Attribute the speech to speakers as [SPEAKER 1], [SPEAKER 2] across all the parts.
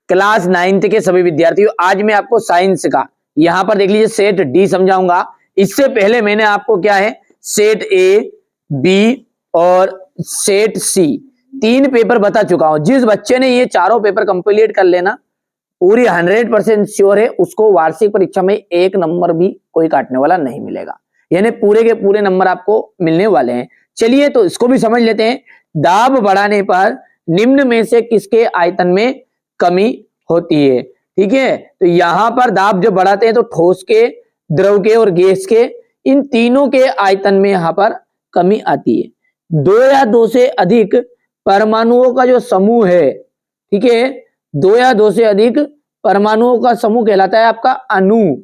[SPEAKER 1] Class 9th के सभी विद्यार्थियों, आज मैं आपको साइंस का यहां पर देख लीजिए सेट डी समझाऊंगा। इससे पहले मैंने आपको क्या है सेट ए, बी और सेट सी 3 पेपर बता चुका हूं। जिस बच्चे ने ये चारों पेपर कंप्लीट कर लेना पूरी 100% श्योर है उसको वार्षिक परीक्षा में 1 नंबर भी कोई काटने वाला नहीं मिलेगा, यानी पूरे के पूरे नंबर आपको मिलने वाले हैं। चलिए तो इसको भी समझ लेते हैं। दाब बढ़ाने पर निम्न में से किसके आयतन में कमी होती है? ठीक है, तो यहां पर दाब जब बढ़ाते हैं तो ठोस के, द्रव के और गैस के, इन तीनों के आयतन में यहां पर कमी आती है। 2 या 2 से अधिक परमाणुओं का जो समूह है, ठीक है, 2 या 2 से अधिक परमाणुओं का समूह कहलाता है आपका अणु।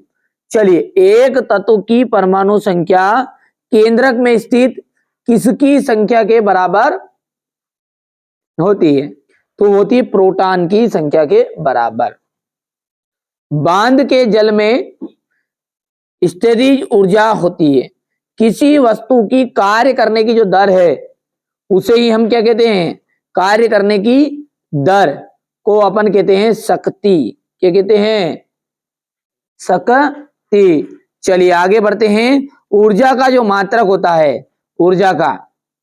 [SPEAKER 1] चलिए, एक तत्व की परमाणु संख्या केंद्रक में स्थित किसकी संख्या के बराबर होती है? तो होती है प्रोटॉन की संख्या के बराबर। बांध के जल में स्थितिज ऊर्जा होती है। किसी वस्तु की कार्य करने की जो दर है उसे ही हम क्या कहते हैं? कार्य करने की दर को अपन कहते हैं शक्ति। क्या कहते हैं? शक्ति। चलिए आगे बढ़ते हैं। ऊर्जा का जो मात्रक होता है, ऊर्जा का,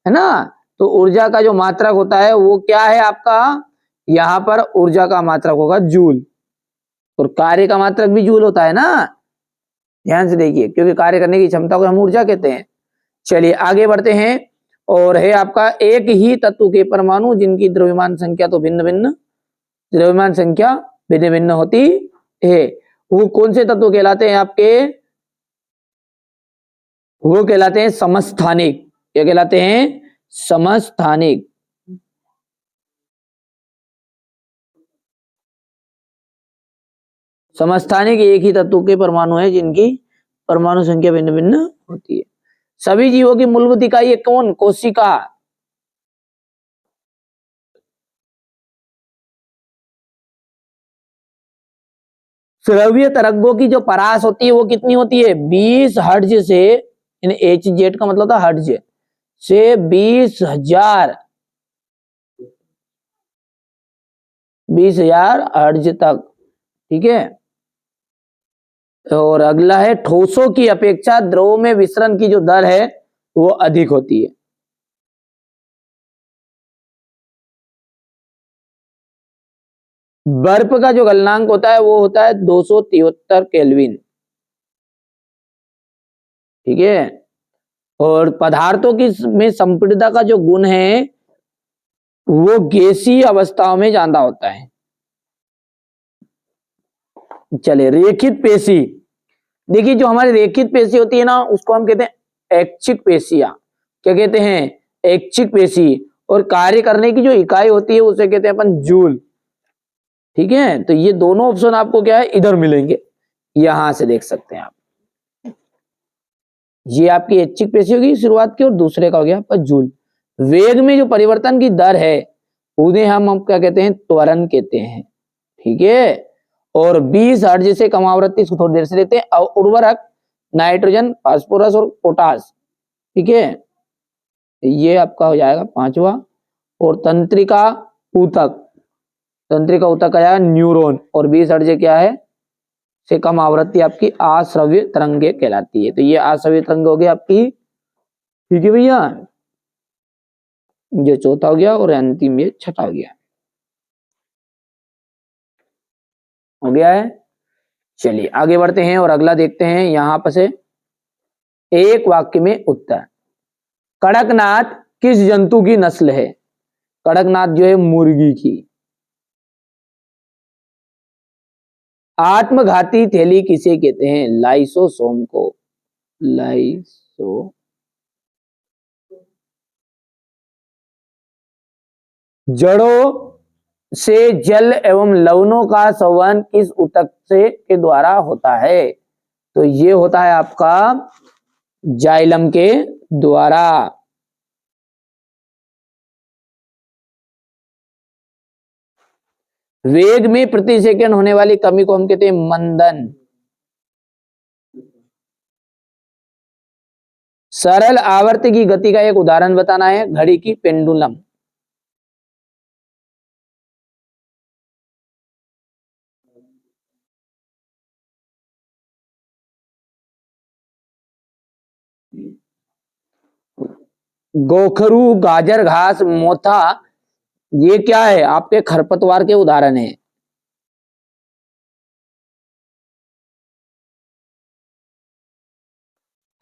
[SPEAKER 1] है ना, तो ऊर्जा का जो मात्रक होता है वो क्या है आपका? यहां पर ऊर्जा का मात्रक होगा जूल, और कार्य का मात्रक भी जूल होता है ना, ध्यान से देखिए, क्योंकि कार्य करने की क्षमता को हम ऊर्जा कहते हैं। चलिए आगे बढ़ते हैं, और है आपका एक ही तत्व के परमाणु जिनकी द्रव्यमान संख्या तो भिन्न भिन्न, द्रव्यमान संख्या भिन्न भिन्न होती है। वो कौन से तत्व कहलाते हैं आपके? वो कहलाते हैं समस्थानिक। क्या कहलाते हैं? समस्थानिक। समस्थानिक एक ही तत्व के परमाणु है जिनकी परमाणु संख्या भिन्न भिन्न होती है। सभी जीवों की मूलभूत इकाई है कौन? कोशिका। श्रव्य तरंगों की जो परास होती है वो कितनी होती है? 20 हर्ट्ज से, एच जेड का मतलब था हर्ट्ज से 20,000 हर्ट्ज तक। ठीक है, और अगला है ठोसों की अपेक्षा द्रवों में विसरण की जो दर है वो अधिक होती है। बर्फ का जो गलनांक होता है वो होता है 273 केल्विन। ठीक है, और पदार्थों की में संपीड़ितता का जो गुण है वो गैसीय अवस्थाओं में ज्यादा होता है। चले रेखित पेशी, देखिए जो हमारी रेखित पेशी होती है ना उसको हम कहते हैं ऐच्छिक पेशियां। क्या कहते हैं? ऐच्छिक पेशी। और कार्य करने की जो इकाई होती है उसे कहते हैं अपन जूल। ठीक है, तो ये दोनों ऑप्शन आपको क्या है इधर मिलेंगे, यहां से देख सकते हैं आप। ये आपकी ऐच्छिक पेशी होगी शुरुआत की, और दूसरे का हो गया आपका जूल। वेग में जो परिवर्तन की दर है उन्हें हम क्या कहते हैं? त्वरण कहते हैं। ठीक है, और 20 हर्ट्ज से कम आवृत्ति इसको थोड़ी देर से देते हैं। उर्वरक नाइट्रोजन, फास्फोरस और पोटास। ठीक है, ये आपका हो जाएगा 5वां। और तंत्रिका ऊतक, तंत्रिका ऊतक आ जाएगा न्यूरॉन, और 20 हर्ट्ज क्या है से कम आवृत्ति आपकी अश्रव्य तरंगे कहलाती है। तो ये अश्रव्य तरंग हो गई आपकी। ठीक है भैया, ये चौथा हो गया, और अंतिम ये छठा हो गया। हो गया है। चलिए आगे बढ़ते हैं और अगला देखते हैं। यहां पर से एक वाक्य में उत्तर। कड़कनाथ किस जंतु की नस्ल है? कड़कनाथ जो है मुर्गी की। आत्मघाती थैली किसे कहते हैं? लाइसोसोम को। लाइसो जड़ों से जल एवं लवणों का संवहन किस ऊतक से के द्वारा होता है? तो ये होता है आपका जाइलम के द्वारा। वेग में प्रति सेकंड होने वाली कमी को हम कहते हैं मंदन। सरल आवर्त की गति का एक उदाहरण बताना है, घड़ी की पेंडुलम। गोखरू, गाजर घास, मोथा, ये क्या है? आपके खरपतवार के उदाहरण है।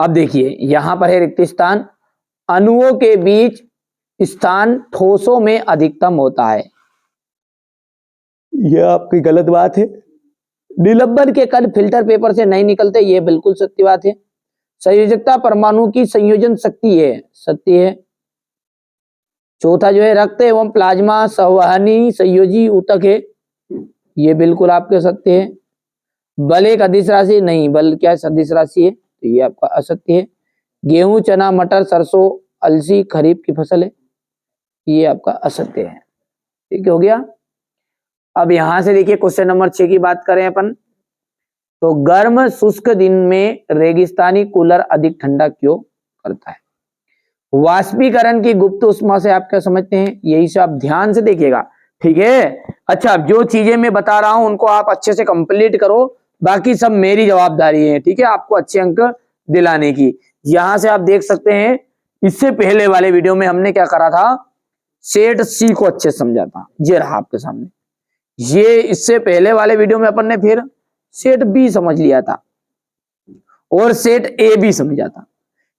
[SPEAKER 1] अब देखिए यहां पर है रिक्त स्थान, अणुओं के बीच स्थान ठोसों में अधिकतम होता है। यह आपकी गलत बात है। निलंबन के कण फिल्टर पेपर से नहीं निकलते, यह बिल्कुल सत्य बात है। संयोजकता परमाणु की संयोजन शक्ति है, सत्य है। चौथा जो है रक्त एवं प्लाज्मा संवहनी संयोजी ऊतक है, ये बिल्कुल आपके सत्य है। बल एक अदिश राशि नहीं, बल क्या सदिश राशि है, तो ये आपका असत्य है। गेहूं, चना, मटर, सरसों, अलसी खरीफ की फसल है, ये आपका असत्य है। ठीक हो गया। अब यहां से देखिए क्वेश्चन नंबर 6 की बात करें अपन, तो गर्म शुष्क दिन में रेगिस्तानी कूलर अधिक ठंडा क्यों करता है? वाष्पीकरण की गुप्त उष्मा से आप क्या समझते हैं? यही से आप ध्यान से देखिएगा, ठीक है। अच्छा, जो चीजें मैं बता रहा हूं उनको आप अच्छे से कंप्लीट करो, बाकी सब मेरी जवाबदारी है, ठीक है, आपको अच्छे अंक दिलाने की। यहां से आप देख सकते हैं, इससे पहले वाले वीडियो में हमने क्या करा था, सेट सी को अच्छे समझा था, ये रहा आपके सामने। ये इससे पहले वाले वीडियो में अपन ने फिर सेट बी समझ लिया था और सेट ए भी समझा था।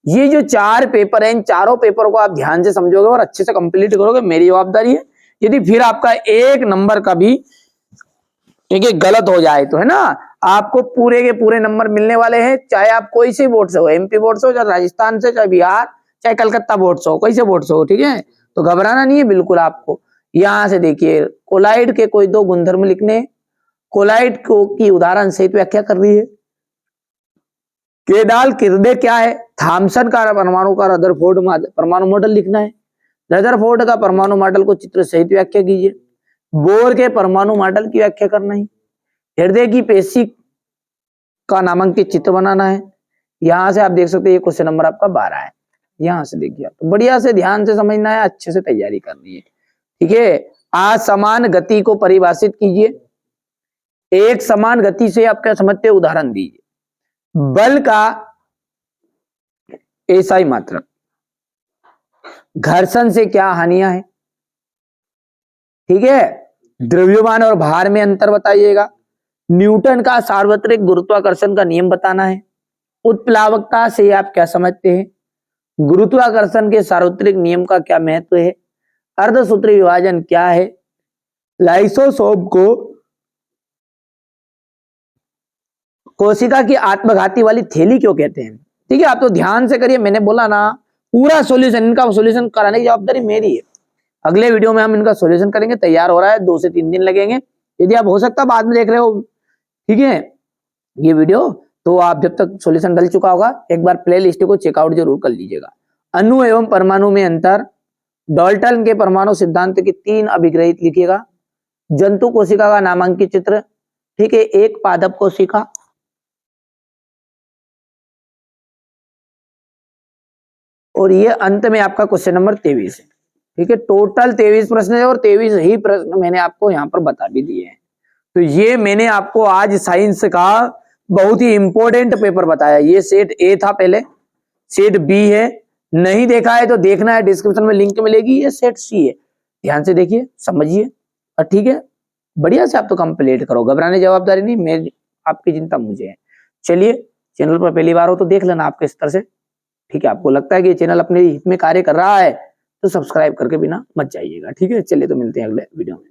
[SPEAKER 1] ये जो 4 पेपर हैं, इन चारों पेपर को आप ध्यान से समझोगे और अच्छे से कंप्लीट करोगे, मेरी जवाबदारी है। यदि फिर आपका 1 नंबर का भी ठीक है गलत हो जाए तो है ना, आपको पूरे के पूरे नंबर मिलने वाले हैं, चाहे आप कोई से बोर्ड से हो, एमपी बोर्ड से हो, चाहे राजस्थान से, चाहे बिहार, चाहे कलकत्ता बोर्ड से हो, कोई से बोर्ड से हो, ठीक है। तो घबराना नहीं है बिल्कुल आपको। यहां से देखिए कोलाइड के कोई 2 गुणधर्म लिखने, कोलाइड को की उदाहरण सहित व्याख्या कर रही है। केडाल किरदे क्या है? थॉमसन का परमाणु का रदरफोर्ड परमाणु मॉडल लिखना है। रदरफोर्ड का परमाणु मॉडल को चित्र सहित व्याख्या कीजिए। बोर के परमाणु मॉडल की व्याख्या करना है। हृदय की पेशी का नामांकित चित्र बनाना है। यहां से आप देख सकते हैं ये क्वेश्चन नंबर आपका 12 है। यहां से देखिए, तो बढ़िया से ध्यान से समझना है, अच्छे से तैयारी करनी है, ठीक है। असमान गति को परिभाषित कीजिए। एक समान गति से आप क्या समझते हैं, उदाहरण दीजिए। बल का एसआई मात्रक, घर्षण से क्या हानियां है, ठीक है। द्रव्यमान और भार में अंतर बताइएगा। न्यूटन का सार्वत्रिक गुरुत्वाकर्षण का नियम बताना है। उत्प्लावकता से आप क्या समझते हैं? गुरुत्वाकर्षण के सार्वत्रिक नियम का क्या महत्व है? अर्धसूत्री विभाजन क्या है? लाइसोसोम को कोशिका की आत्मघाती वाली थैली क्यों कहते हैं? ठीक है, आप तो ध्यान से करिए, मैंने बोला ना पूरा सॉल्यूशन, इनका सॉल्यूशन कराने की जवाबदारी मेरी है। अगले वीडियो में हम इनका सॉल्यूशन करेंगे, तैयार हो रहा है, 2 से 3 दिन लगेंगे। यदि आप हो सकता बाद में देख रहे हो, ठीक है, ये वीडियो, तो आप जब तक सॉल्यूशन डल चुका होगा एक बार प्ले लिस्ट को चेकआउट जरूर कर लीजिएगा। अणु एवं परमाणु में अंतर, डाल्टन के परमाणु सिद्धांत के 3 अभिग्रहित लिखिएगा। जंतु कोशिका का नामांकित चित्र, ठीक है, एक पादप कोशिका, और ये अंत में आपका क्वेश्चन नंबर 23 है, ठीक है। टोटल 23 प्रश्न है और 23 ही प्रश्न मैंने आपको यहाँ पर बता भी दिए हैं। तो ये मैंने आपको आज साइंस का बहुत ही इंपॉर्टेंट पेपर बताया। ये सेट ए था पहले, सेट बी है, नहीं देखा है तो देखना है, डिस्क्रिप्शन में लिंक मिलेगी। ये सेट सी है, ध्यान से देखिए, समझिए, और ठीक है, बढ़िया से आप तो कंप्लीट करो, घबराने जवाबदारी नहीं मेरी, आपकी चिंता मुझे है। चलिए, चैनल पर पहली बार हो तो देख लेना आपके स्तर से, ठीक है। आपको लगता है कि ये चैनल अपने हित में कार्य कर रहा है तो सब्सक्राइब करके बिना मत जाइएगा, ठीक है। चलिए, तो मिलते हैं अगले वीडियो में।